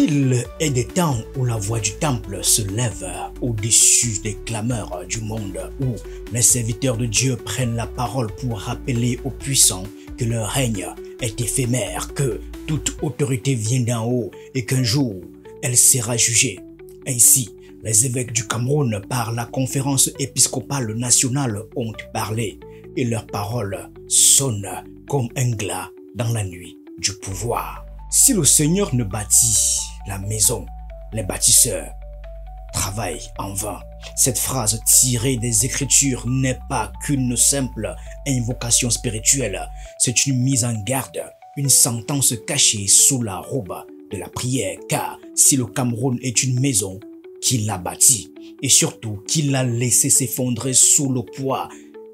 Il est des temps où la voix du temple se lève au-dessus des clameurs du monde, où les serviteurs de Dieu prennent la parole pour rappeler aux puissants que leur règne est éphémère, que toute autorité vient d'en haut et qu'un jour, elle sera jugée. Ainsi, les évêques du Cameroun par la conférence épiscopale nationale ont parlé et leurs paroles sonnent comme un glas dans la nuit du pouvoir. Si le Seigneur ne bâtit la maison, les bâtisseurs travaillent en vain. Cette phrase tirée des Écritures n'est pas qu'une simple invocation spirituelle, c'est une mise en garde, une sentence cachée sous la robe de la prière, car si le Cameroun est une maison qu'il l'a bâtie et surtout qu'il l'a laissé s'effondrer sous le poids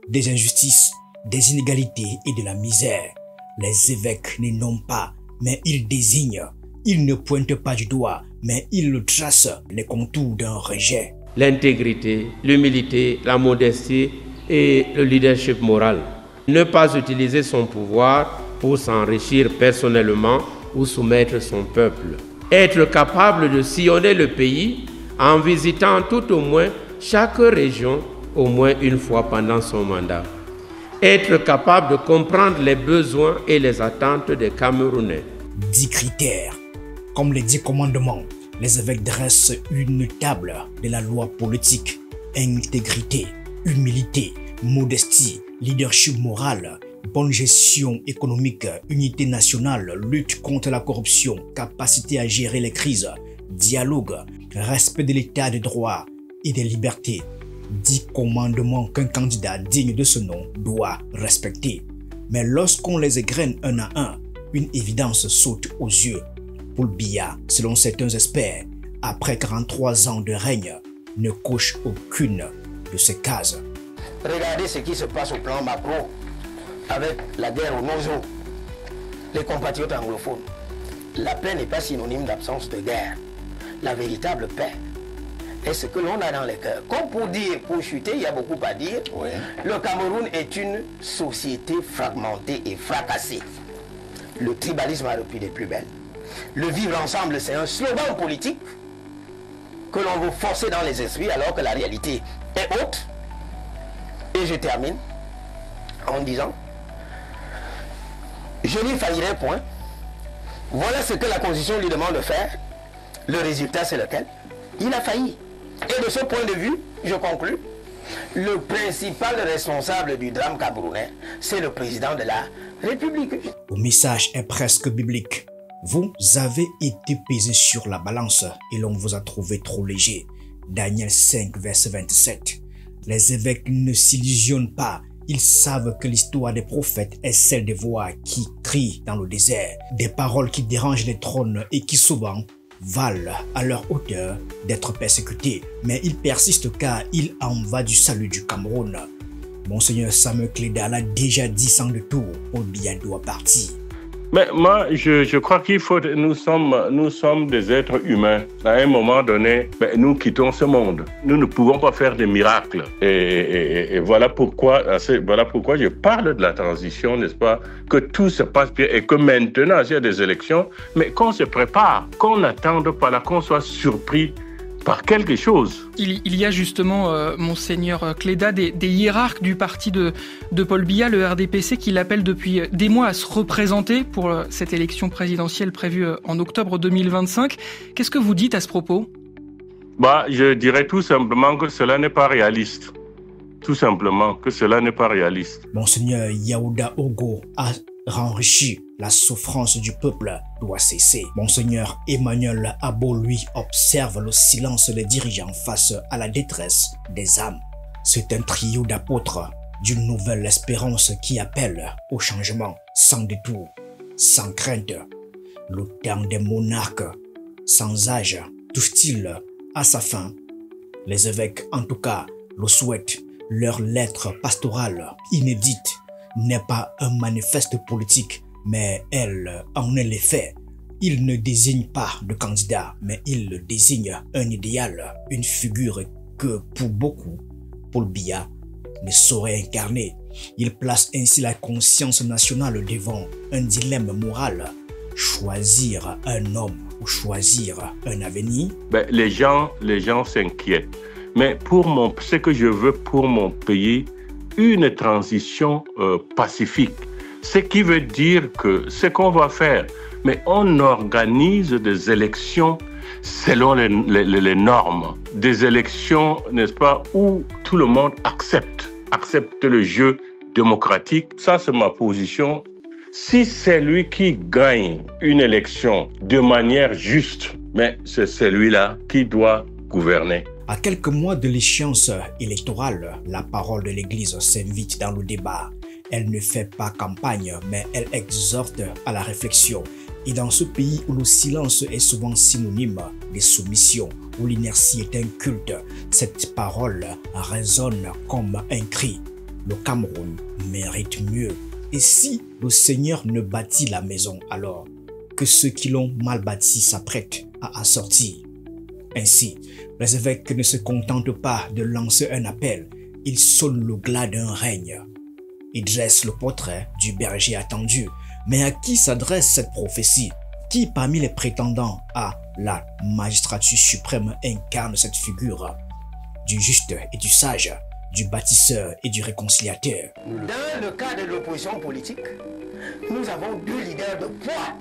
des injustices, des inégalités et de la misère, les évêques ne nomment pas, mais ils désignent. Ils ne pointent pas du doigt, mais ils tracent les contours d'un rejet. L'intégrité, l'humilité, la modestie et le leadership moral. Ne pas utiliser son pouvoir pour s'enrichir personnellement ou soumettre son peuple. Être capable de sillonner le pays en visitant tout au moins chaque région au moins une fois pendant son mandat. Être capable de comprendre les besoins et les attentes des Camerounais. 10 critères. Comme les 10 commandements, les évêques dressent une table de la loi politique. Intégrité, humilité, modestie, leadership moral, bonne gestion économique, unité nationale, lutte contre la corruption, capacité à gérer les crises, dialogue, respect de l'état de droit et des libertés. 10 commandements qu'un candidat digne de ce nom doit respecter. Mais lorsqu'on les égrène un à un, une évidence saute aux yeux. Paul Biya, selon certains experts, après 43 ans de règne, ne coche aucune de ces cases. Regardez ce qui se passe au plan macro avec la guerre au Nozo, les compatriotes anglophones. La paix n'est pas synonyme d'absence de guerre. La véritable paix est ce que l'on a dans les cœurs. Comme pour dire, pour chuter, il y a beaucoup à dire. Oui. Le Cameroun est une société fragmentée et fracassée. Le tribalisme a repris des plus belles. Le vivre ensemble, c'est un slogan politique que l'on veut forcer dans les esprits alors que la réalité est haute. Et je termine en disant, je n'y faillirai point. Voilà ce que la Constitution lui demande de faire. Le résultat, c'est lequel? Il a failli. Et de ce point de vue, je conclus, le principal responsable du drame camerounais, c'est le président de la République. Le message est presque biblique. Vous avez été pesé sur la balance et l'on vous a trouvé trop léger. Daniel 5, verset 27. Les évêques ne s'illusionnent pas. Ils savent que l'histoire des prophètes est celle des voix qui crient dans le désert. Des paroles qui dérangent les trônes et qui souvent valent à leur hauteur d'être persécutés. Mais ils persistent car il en va du salut du Cameroun. Monseigneur Samuel Cléda l'a déjà dit sans détour, Paul Biya doit partir. Mais moi, je crois qu'il faut, nous sommes des êtres humains. À un moment donné, nous quittons ce monde. Nous ne pouvons pas faire des miracles. Et voilà pourquoi je parle de la transition, n'est-ce pas? Que tout se passe bien et que maintenant, il y a des élections, mais qu'on se prépare, qu'on n'attende pas là, qu'on soit surpris par quelque chose. Il y a justement, Monseigneur Cléda, des hiérarques du parti de Paul Biya, le RDPC, qui l'appellent depuis des mois à se représenter pour cette élection présidentielle prévue en octobre 2025. Qu'est-ce que vous dites à ce propos? Je dirais tout simplement que cela n'est pas réaliste. Tout simplement que cela n'est pas réaliste. Monseigneur Yaouda Ogo a renrichi. La souffrance du peuple doit cesser. Monseigneur Emmanuel Abo, lui, observe le silence des dirigeants face à la détresse des âmes. C'est un trio d'apôtres d'une nouvelle espérance qui appelle au changement sans détour, sans crainte. Le temps des monarques sans âge touche-t-il à sa fin? Les évêques, en tout cas, le souhaitent. Leur lettre pastorale inédite n'est pas un manifeste politique, mais elle en est l'effet. Il ne désigne pas de candidat, mais il désigne un idéal, une figure que pour beaucoup, Paul Biya ne saurait incarner. Il place ainsi la conscience nationale devant un dilemme moral, choisir un homme ou choisir un avenir? Les gens s'inquiètent. Mais ce que je veux pour mon pays, une transition pacifique. Ce qui veut dire que ce qu'on va faire, mais on organise des élections selon les normes. Des élections, n'est-ce pas, où tout le monde accepte le jeu démocratique. Ça, c'est ma position. Si c'est lui qui gagne une élection de manière juste, mais c'est celui-là qui doit gouverner. À quelques mois de l'échéance électorale, la parole de l'Église s'invite dans le débat. Elle ne fait pas campagne, mais elle exhorte à la réflexion. Et dans ce pays où le silence est souvent synonyme de soumission, où l'inertie est un culte, cette parole résonne comme un cri. Le Cameroun mérite mieux. Et si le Seigneur ne bâtit la maison, alors que ceux qui l'ont mal bâtie s'apprêtent à assortir. Ainsi, les évêques ne se contentent pas de lancer un appel, ils sonnent le glas d'un règne. Ils dressent le portrait du berger attendu. Mais à qui s'adresse cette prophétie? Qui parmi les prétendants à la magistrature suprême incarne cette figure du juste et du sage, du bâtisseur et du réconciliateur? Dans le cas de l'opposition politique, nous avons deux leaders de poids,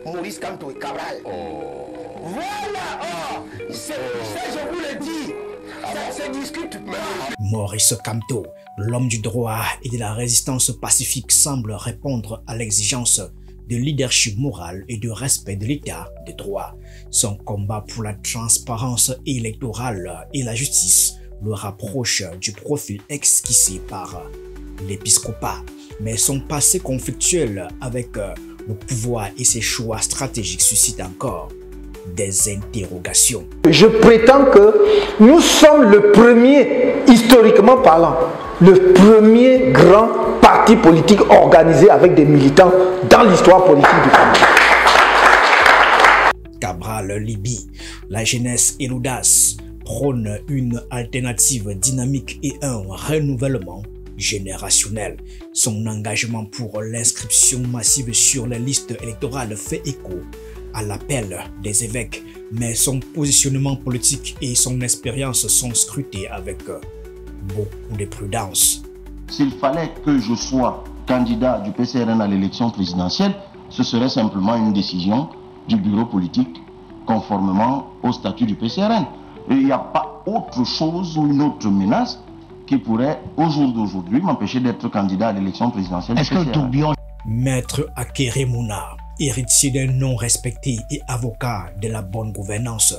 Maurice Kamto et Cabral. Voilà, ça je vous le dis, ça se discute pas. Maurice Kamto, l'homme du droit et de la résistance pacifique, semble répondre à l'exigence de leadership moral et de respect de l'état de droit. Son combat pour la transparence électorale et la justice le rapproche du profil esquissé par l'épiscopat. Mais son passé conflictuel avec le pouvoir et ses choix stratégiques suscitent encore des interrogations. Je prétends que nous sommes le premier, historiquement parlant, le premier grand parti politique organisé avec des militants dans l'histoire politique du Cameroun. Cabral Libye, la jeunesse et l'audace prônent une alternative dynamique et un renouvellement générationnel. Son engagement pour l'inscription massive sur les listes électorales fait écho à l'appel des évêques, mais son positionnement politique et son expérience sont scrutés avec beaucoup de prudence. S'il fallait que je sois candidat du PCRN à l'élection présidentielle, ce serait simplement une décision du bureau politique conformément au statut du PCRN. Et il n'y a pas autre chose ou une autre menace qui pourrait, au jour d'aujourd'hui, m'empêcher d'être candidat à l'élection présidentielle du PCRN. Maître Akere Mouna, héritier d'un nom respecté et avocat de la bonne gouvernance,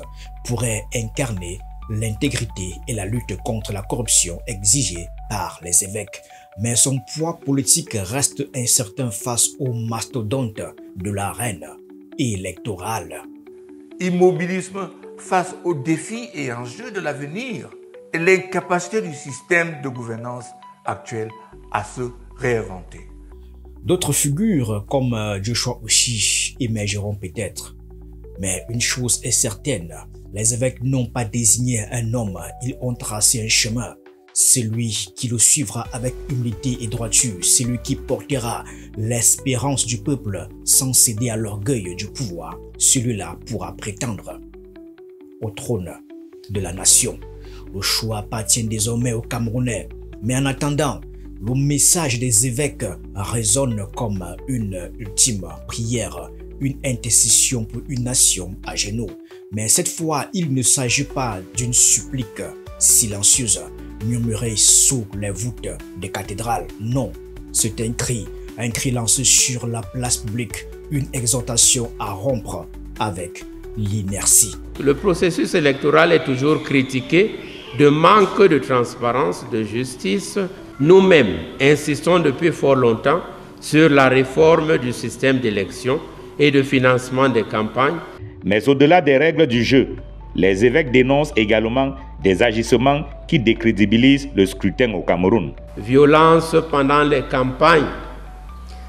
pourrait incarner l'intégrité et la lutte contre la corruption exigée par les évêques. Mais son poids politique reste incertain face au mastodonte de l'arène électorale. Immobilisme face aux défis et enjeux de l'avenir et l'incapacité du système de gouvernance actuel à se réinventer. D'autres figures comme Joshua Oshie émergeront peut-être. Mais une chose est certaine, les évêques n'ont pas désigné un homme, ils ont tracé un chemin. Celui qui le suivra avec humilité et droiture, celui qui portera l'espérance du peuple sans céder à l'orgueil du pouvoir, celui-là pourra prétendre au trône de la nation. Le choix appartient désormais aux Camerounais. Mais en attendant, le message des évêques résonne comme une ultime prière, une intercession pour une nation à genoux. Mais cette fois, il ne s'agit pas d'une supplique silencieuse, murmurée sous les voûtes des cathédrales. Non, c'est un cri lancé sur la place publique, une exhortation à rompre avec l'inertie. Le processus électoral est toujours critiqué de manque de transparence, de justice. Nous-mêmes insistons depuis fort longtemps sur la réforme du système d'élection et de financement des campagnes. Mais au-delà des règles du jeu, les évêques dénoncent également des agissements qui décrédibilisent le scrutin au Cameroun. Violence pendant les campagnes.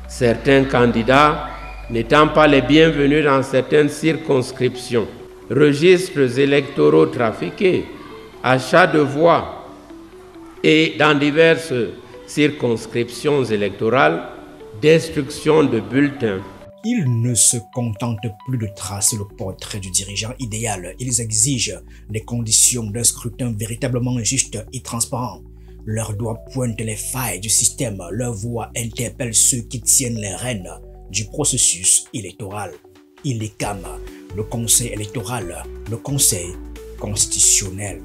Certains candidats n'étant pas les bienvenus dans certaines circonscriptions. Registres électoraux trafiqués, achats de voix et dans diverses circonscriptions électorales, destruction de bulletins. Ils ne se contentent plus de tracer le portrait du dirigeant idéal. Ils exigent les conditions d'un scrutin véritablement juste et transparent. Leurs doigts pointent les failles du système. Leur voix interpelle ceux qui tiennent les rênes du processus électoral. ILECAM, le Conseil électoral, le Conseil constitutionnel.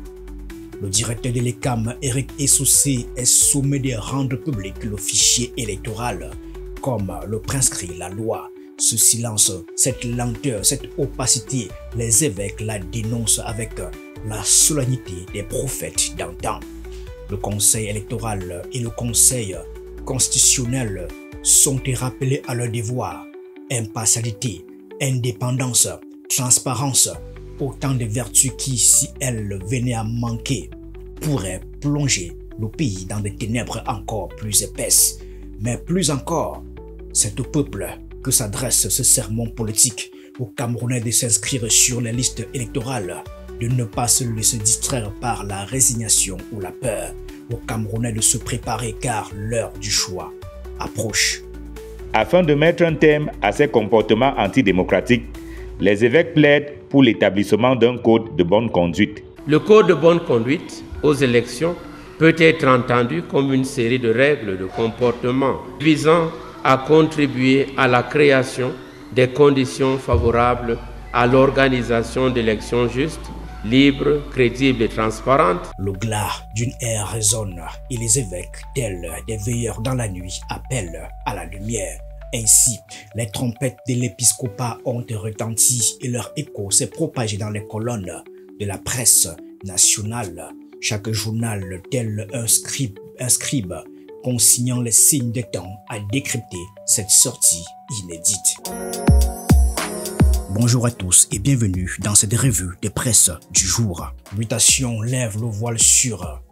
Le directeur de l'ILECAM, Eric Essoussé, est sommé de rendre public le fichier électoral, comme le prescrit la loi. Ce silence, cette lenteur, cette opacité, les évêques la dénoncent avec la solennité des prophètes d'antan. Le Conseil électoral et le Conseil constitutionnel sont rappelés à leur devoir. Impartialité, indépendance, transparence, autant de vertus qui, si elles venaient à manquer, pourraient plonger le pays dans des ténèbres encore plus épaisses. Mais plus encore, c'est au peuple que s'adresse ce sermon politique, aux Camerounais de s'inscrire sur les listes électorales, de ne pas se laisser distraire par la résignation ou la peur, aux Camerounais de se préparer car l'heure du choix approche. Afin de mettre un terme à ces comportements antidémocratiques, les évêques plaident pour l'établissement d'un code de bonne conduite. Le code de bonne conduite aux élections peut être entendu comme une série de règles de comportement visant à contribuer à la création des conditions favorables à l'organisation d'élections justes, libres, crédibles et transparentes. Le glas d'une ère résonne et les évêques, tels des veilleurs dans la nuit, appellent à la lumière. Ainsi, les trompettes de l'épiscopat ont retenti et leur écho s'est propagé dans les colonnes de la presse nationale. Chaque journal, tel un scribe, consignant les signes des temps, a décrypté cette sortie inédite. Bonjour à tous et bienvenue dans cette revue de presse du jour. Mutation lève le voile sur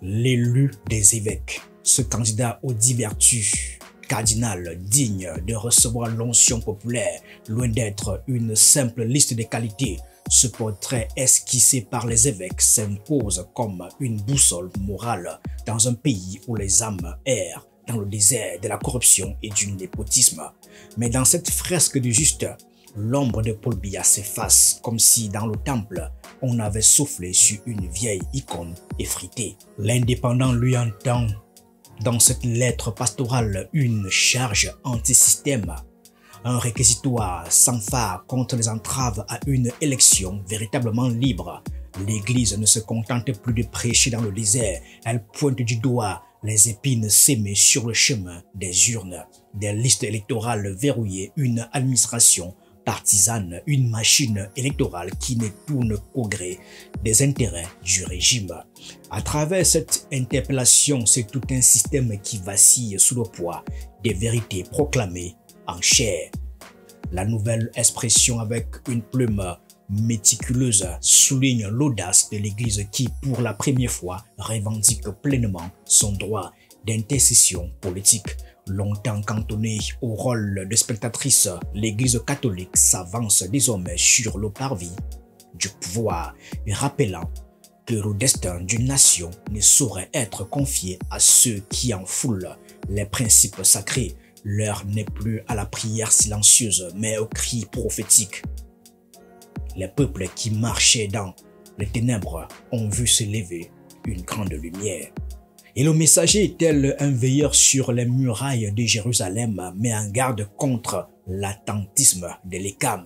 l'élu des évêques. Ce candidat aux 10 vertus cardinales digne de recevoir l'onction populaire, loin d'être une simple liste de qualités. Ce portrait esquissé par les évêques s'impose comme une boussole morale dans un pays où les âmes errent dans le désert de la corruption et du népotisme. Mais dans cette fresque du juste, l'ombre de Paul Biya s'efface comme si dans le temple, on avait soufflé sur une vieille icône effritée. L'indépendant lui entend dans cette lettre pastorale une charge anti-système, un réquisitoire sans phare contre les entraves à une élection véritablement libre. L'Église ne se contente plus de prêcher dans le désert, elle pointe du doigt les épines sémées sur le chemin des urnes, des listes électorales verrouillées, une administration partisane, une machine électorale qui ne tourne qu'au gré des intérêts du régime. À travers cette interpellation, c'est tout un système qui vacille sous le poids des vérités proclamées en chair. La nouvelle expression avec une plume méticuleuse souligne l'audace de l'Église qui, pour la première fois, revendique pleinement son droit d'intercession politique. Longtemps cantonnée au rôle de spectatrice, l'Église catholique s'avance désormais sur le parvis du pouvoir, rappelant que le destin d'une nation ne saurait être confié à ceux qui en foulent les principes sacrés. L'heure n'est plus à la prière silencieuse, mais au cri prophétique. Les peuples qui marchaient dans les ténèbres ont vu se lever une grande lumière. Et le messager, tel un veilleur sur les murailles de Jérusalem, met en garde contre l'attentisme de l'ILECAM.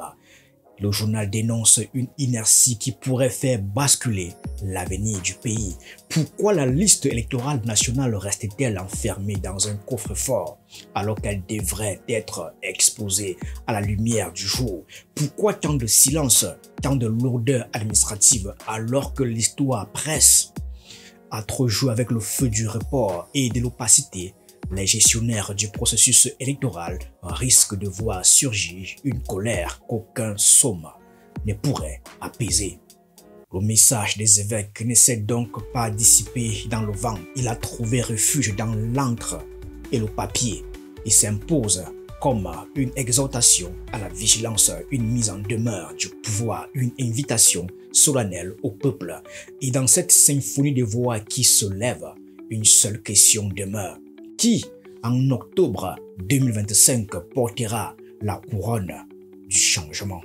Le journal dénonce une inertie qui pourrait faire basculer l'avenir du pays. Pourquoi la liste électorale nationale reste-t-elle enfermée dans un coffre-fort alors qu'elle devrait être exposée à la lumière du jour? Pourquoi tant de silence, tant de lourdeur administrative alors que l'histoire presse à trop jouer avec le feu du report et de l'opacité? Les gestionnaires du processus électoral risquent de voir surgir une colère qu'aucun somme ne pourrait apaiser. Le message des évêques ne s'est donc pas dissipé dans le vent. Il a trouvé refuge dans l'encre et le papier et s'impose comme une exhortation à la vigilance, une mise en demeure du pouvoir, une invitation solennelle au peuple. Et dans cette symphonie de voix qui se lève, une seule question demeure. Qui, en octobre 2025, portera la couronne du changement.